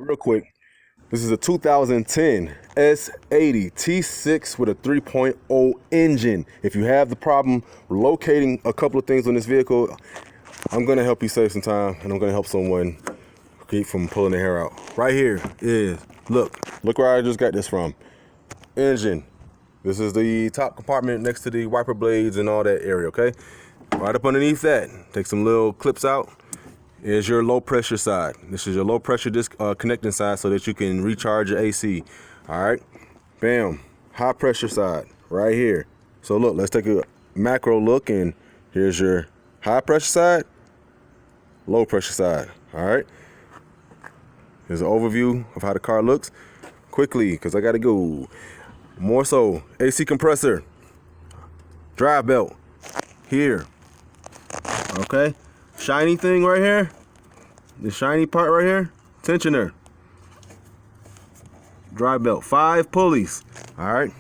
real quick. This is a 2010 S80 T6 with a 3.0 engine. If you have the problem locating a couple of things on this vehicle, I'm gonna help you save some time, and I'm gonna help someone keep from pulling their hair out. Right here is, look where I just got this from. Engine. This is the top compartment next to the wiper blades and all that area, okay? Right up underneath that, take some little clips out, is your low pressure side. This is your low pressure connecting side so that you can recharge your AC. All right, bam, high pressure side right here. So look, let's take a macro look, and here's your high pressure side, low pressure side. All right, here's an overview of how the car looks quickly, because I gotta go. More so, AC compressor, drive belt here, okay? Shiny thing right here, the shiny part right here, tensioner, drive belt, 5 pulleys. All right,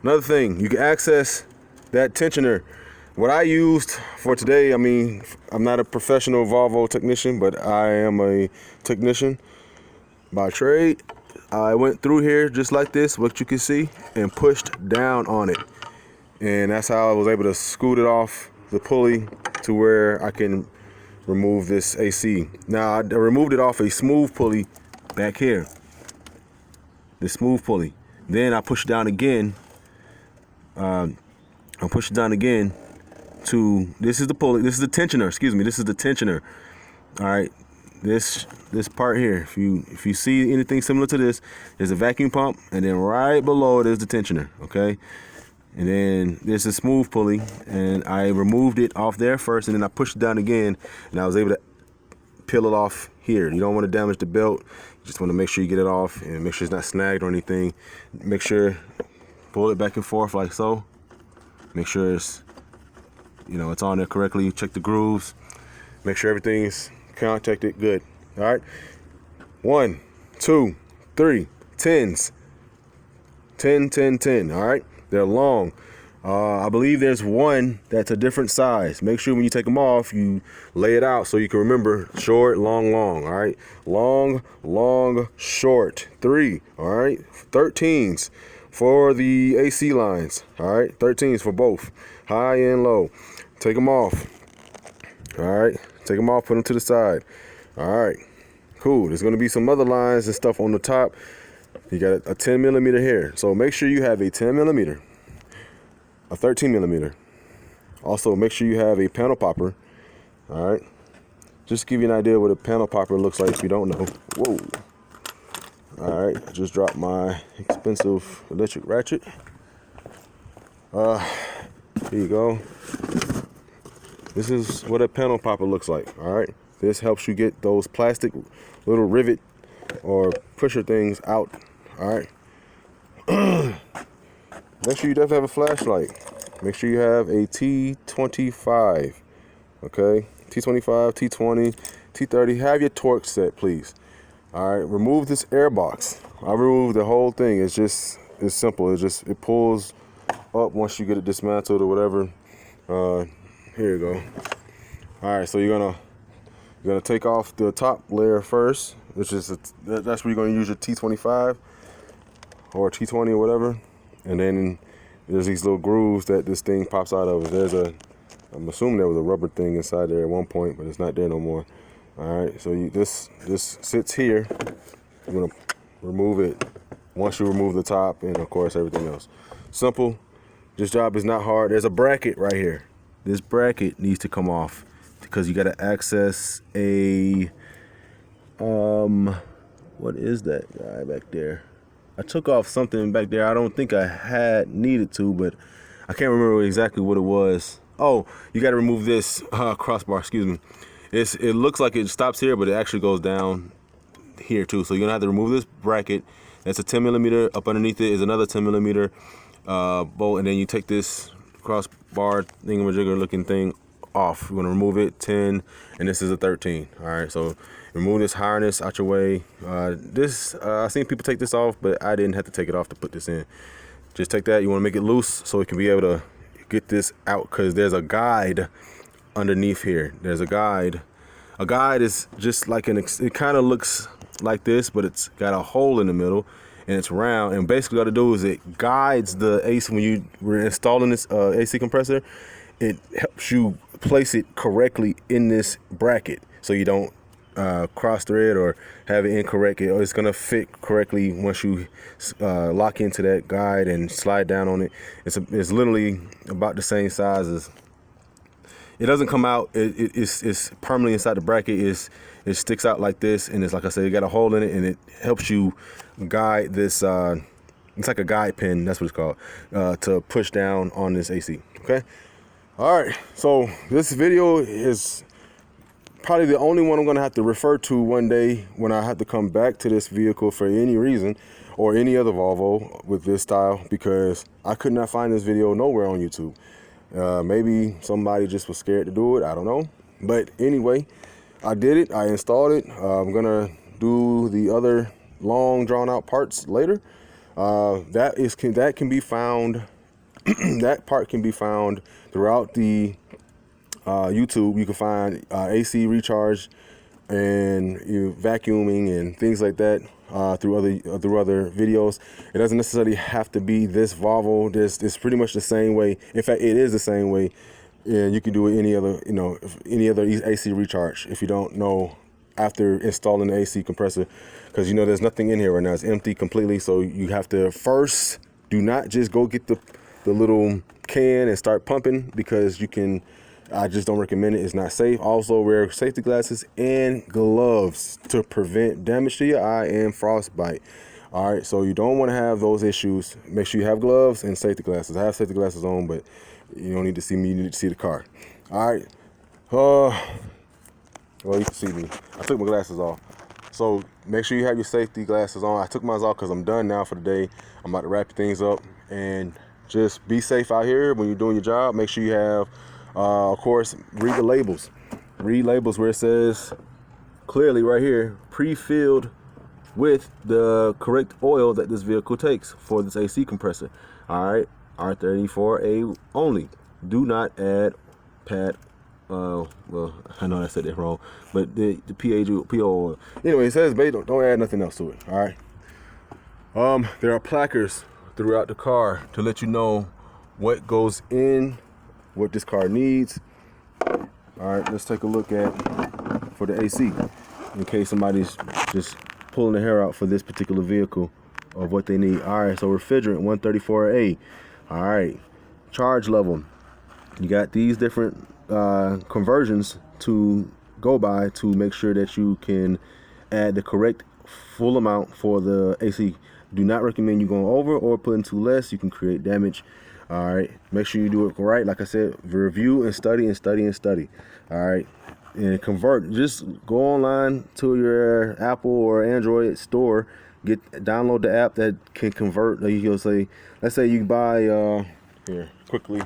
another thing, you can access that tensioner. What I used for today, I mean, I'm not a professional Volvo technician, but I am a technician by trade. I went through here just like this, what you can see, and pushed down on it. And that's how I was able to scoot it off the pulley to where I can remove this AC. Now, I removed it off a smooth pulley back here. The smooth pulley. Then I push it down again. I push it down again to, this is the pulley, this is the tensioner, excuse me, this is the tensioner. All right. This part here, if you see anything similar to this, there's a vacuum pump, and then right below it is the tensioner, okay? And then there's a smooth pulley, and I removed it off there first, and then I pushed it down again, and I was able to peel it off here. You don't want to damage the belt. You just want to make sure you get it off and make sure it's not snagged or anything. Make sure, pull it back and forth like so. Make sure it's, it's on there correctly. Check the grooves. Make sure everything's contacted good. All right, 1, 2, 3 10s, 10, 10, 10. All right, they're long. I believe there's one that's a different size. Make sure when you take them off, you lay it out so you can remember short, long, long. All right, long, long, short. 3. All right, 13s for the AC lines. All right, 13s for both high and low. Take them off. All right, take them off, put them to the side. All right, cool. There's gonna be some other lines and stuff on the top. You got a 10 millimeter here. So make sure you have a 10 millimeter, a 13 millimeter. Also, make sure you have a panel popper. All right, just to give you an idea what a panel popper looks like if you don't know. Whoa. All right, I just dropped my expensive electric ratchet. Here you go. This is what a panel popper looks like. All right, this helps you get those plastic little rivet or pusher things out. All right. Make sure you definitely have a flashlight. Make sure you have a T25. Okay, T25, T20, T30. Have your torque set, please. All right, remove this air box. I removed the whole thing. It's simple. It pulls up once you get it dismantled or whatever. Here you go. All right, so you're gonna take off the top layer first, which is that's where you're gonna use your T25 or T20 or whatever, and then there's these little grooves that this thing pops out of. I'm assuming there was a rubber thing inside there at one point, but it's not there no more. All right, so this sits here. You're gonna remove it once you remove the top and of course everything else. Simple. This job is not hard. There's a bracket right here. This bracket needs to come off because you got to access a, what is that guy back there? I took off something back there. I don't think I had needed to, but I can't remember exactly what it was. Oh, you got to remove this crossbar, excuse me. It looks like it stops here, but it actually goes down here too. So you're gonna have to remove this bracket. That's a 10 millimeter. Up underneath it is another 10 millimeter bolt, and then you take this crossbar thingamajigger looking thing off. We're gonna remove it, 10, and this is a 13. All right, so remove this harness out your way. I've seen people take this off, but I didn't have to take it off to put this in. Just take that. You want to make it loose so it can be able to get this out, because there's a guide underneath here. There's a guide. A guide is just like it kind of looks like this, but it's got a hole in the middle and it's round. And basically all it do is it guides the AC. When you were installing this AC compressor, it helps you place it correctly in this bracket so you don't cross thread or have it incorrect. It's gonna fit correctly once you lock into that guide and slide down on it. It's literally about the same size as. It doesn't come out. It's permanently inside the bracket. It sticks out like this, and it's like I said, it got a hole in it, and it helps you guide this. It's like a guide pin. That's what it's called, to push down on this AC. Okay. All right. So this video is probably the only one I'm gonna have to refer to one day when I have to come back to this vehicle for any reason, or any other Volvo with this style, because I could not find this video nowhere on YouTube. Maybe somebody just was scared to do it. I don't know. But anyway, I did it. I installed it. I'm gonna do the other long drawn out parts later. That can be found. That part can be found throughout the YouTube. You can find AC recharge and vacuuming and things like that through other videos. It doesn't necessarily have to be this Volvo. It's pretty much the same way. In fact, it is the same way. And you can do it any other AC recharge if you don't know after installing the AC compressor, because there's nothing in here right now. It's empty completely. So you have to first, do not just go get the little can and start pumping, because I just don't recommend it. It's not safe. Also, wear safety glasses and gloves to prevent damage to your eye and frostbite. All right, so you don't want to have those issues. Make sure you have gloves and safety glasses. I have safety glasses on, but you don't need to see me. You need to see the car. All right. Well, you can see me. I took my glasses off. So make sure you have your safety glasses on. I took mine off because I'm done now for the day. I'm about to wrap things up, and just be safe out here when you're doing your job. Make sure you have, of course, read the labels. Read labels where it says clearly right here, pre-filled with the correct oil that this vehicle takes for this AC compressor. All right, R34A only. Do not add pad. Well, I know I said that wrong, but the PO oil. Anyway, it says don't add nothing else to it. All right. There are placards throughout the car to let you know what goes in, what this car needs. All right, let's take a look at for the AC, in case somebody's just pulling the hair out for this particular vehicle of what they need. All right, so refrigerant 134A. All right, charge level. You got these different conversions to go by to make sure that you can add the correct full amount for the AC. Do not recommend you going over or putting too less. You can create damage. All right, make sure you do it right. Like I said, review and study and study and study. All right, and convert. Just go online to your Apple or Android store, download the app that can convert. Like you'll say, let's say you buy here quickly.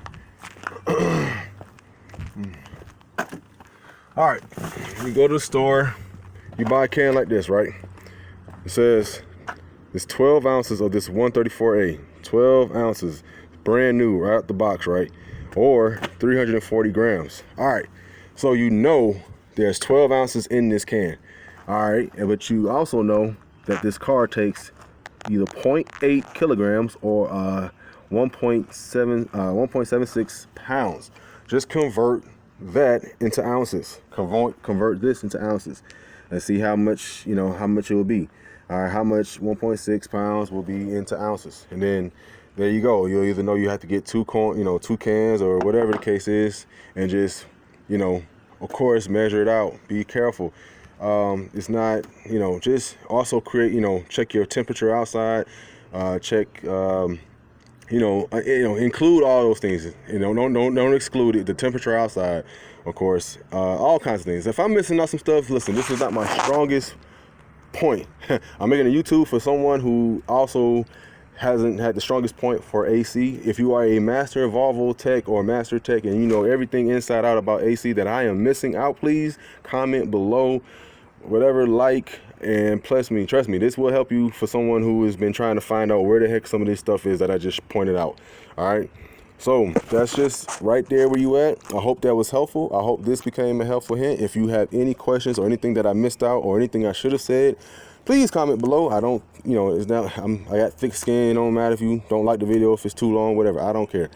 All right, you go to the store, you buy a can like this, right? It says it's 12 ounces of this 134A. 12 ounces, brand new, right out the box, right? Or 340 grams. All right, so there's 12 ounces in this can. All right, but you also know that this car takes either 0.8 kilograms or 1.76 pounds. Just convert that into ounces. Convert this into ounces. Let's see how much it will be. All right, how much 1.6 pounds will be into ounces, and then there you go. You'll either know you have to get two cans or whatever the case is, and just of course measure it out. Be careful. It's not just also create check your temperature outside. Check include all those things. Don't exclude it. The temperature outside, of course, all kinds of things. If I'm missing out some stuff, listen, this is not my strongest point. I'm making a YouTube for someone who also hasn't had the strongest point for AC. If you are a master Volvo tech or master tech and you know everything inside out about AC that I am missing out, please comment below, whatever, and trust me, this will help you for someone who has been trying to find out where the heck some of this stuff is that I just pointed out. All right, so that's just right there where you at. I hope that was helpful. I hope this became a helpful hint. If you have any questions or anything that I missed out or anything I should have said, please comment below. I don't, you know, it's not, I got thick skin. It don't matter if you don't like the video, if it's too long, whatever. I don't care.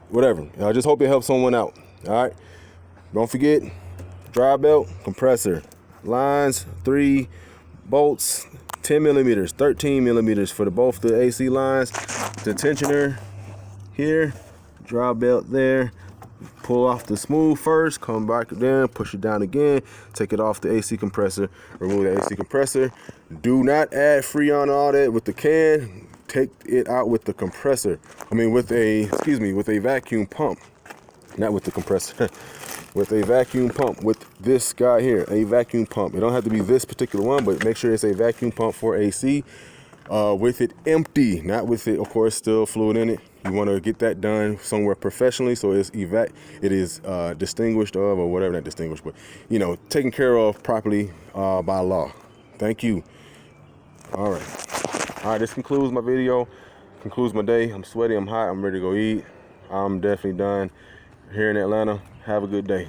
Whatever. I just hope it helps someone out. All right. Don't forget, drive belt, compressor, lines, 3 bolts, 10 millimeters, 13 millimeters for both the AC lines, the tensioner here, drive belt there. Pull off the smooth first, come back down, push it down again, take it off the AC compressor, remove the AC compressor. Do not add Freon and all that with the can. Take it out with the compressor. I mean with a, with a vacuum pump. Not with the compressor. With a vacuum pump, with this guy here, a vacuum pump. It don't have to be this particular one, but make sure it's a vacuum pump for AC. With it empty, not with it, of course, still fluid in it. You want to get that done somewhere professionally, so it is distinguished of, or whatever, not distinguished, but you know, taken care of properly by law. Thank you. All right, this concludes my video, concludes my day. I'm sweaty, I'm hot, I'm ready to go eat. I'm definitely done here in Atlanta. Have a good day.